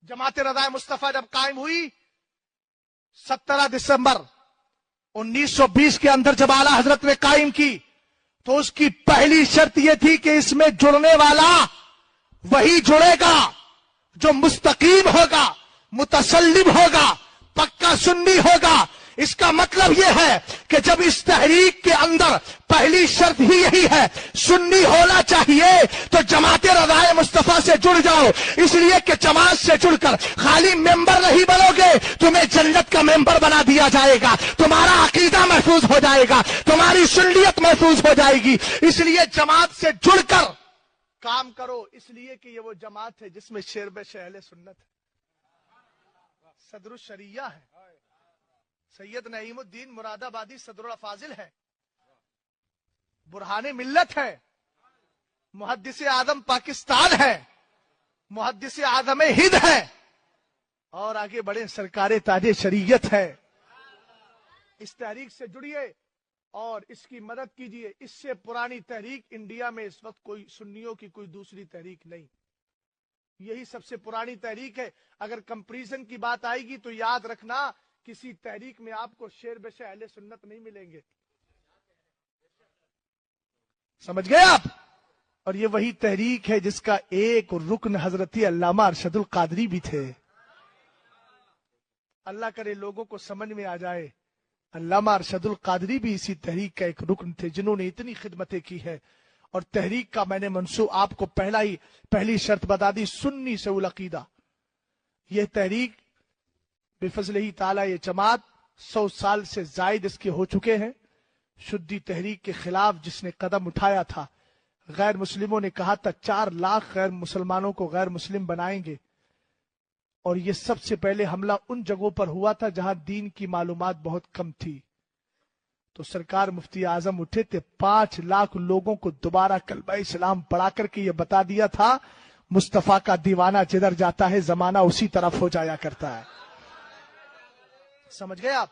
जमात रज़ाए मुस्तफा जब कायम हुई 17 दिसंबर 1920 के अंदर जब आला हजरत ने कायम की, तो उसकी पहली शर्त यह थी कि इसमें जुड़ने वाला वही जुड़ेगा जो मुस्तकीम होगा, मुतसल्लिम होगा, पक्का सुन्नी होगा। इसका मतलब यह है कि जब इस तहरीक के अंदर पहली शर्त ही यही है, सुन्नी होना चाहिए, तो जमात रज़ाए मुस्तफा से जुड़ जाओ। इसलिए कि जमात से जुड़कर खाली मेंबर नहीं बनोगे, तुम्हें जन्नत का मेंबर बना दिया जाएगा, तुम्हारा अकीदा महफूज हो जाएगा, तुम्हारी सुन्नियत महफूज हो जाएगी। इसलिए जमात से जुड़कर काम करो, इसलिए कि ये वो जमात है जिसमें शेर बे अहले सुन्नत है, सदरुल शरिया है, सैयद नईमुद्दीन मुरादाबादी सदरुल फाजिल है, बुरहाने मिल्लत है, मुहद्दिस आदम पाकिस्तान है, मुहद्दिस आदम हिंद है, और आगे बड़े सरकारे ताजे शरीयत है। इस तहरीक से जुड़िए और इसकी मदद कीजिए। इससे पुरानी तहरीक इंडिया में इस वक्त कोई सुन्नियों की कोई दूसरी तहरीक नहीं, यही सबसे पुरानी तहरीक है। अगर कंपैरिजन की बात आएगी तो याद रखना, किसी तहरीक में आपको शेर बेशे अहले सुन्नत नहीं मिलेंगे, समझ गए आप। और ये वही तहरीक है जिसका एक रुकन हजरती अल्लामा अरशदुल कादरी भी थे। अल्लाह करे लोगों को समझ में आ जाए, अल्लामा अरशदुल कादरी भी इसी तहरीक का एक रुकन थे, जिन्होंने इतनी खिदमतें की है। और तहरीक का मैंने मंसूब आपको पहली शर्त बता दी, सुन्नी से उल अकीदा। यह तहरीक बेफजलिही ताला, ये जमात 100 साल से जायद इसके हो चुके हैं। शुद्धि तहरीक के खिलाफ जिसने कदम उठाया था, गैर मुस्लिमों ने कहा था 4 लाख गैर मुसलमानों को गैर मुस्लिम बनाएंगे, और ये सबसे पहले हमला उन जगहों पर हुआ था जहां दीन की मालूमात बहुत कम थी। तो सरकार मुफ्ती आजम उठे थे, 5 लाख लोगों को दोबारा कलमा इस्लाम पढ़ा करके ये बता दिया था, मुस्तफा का दीवाना जिधर जाता है जमाना उसी तरफ हो जाया करता है। समझ गए आप।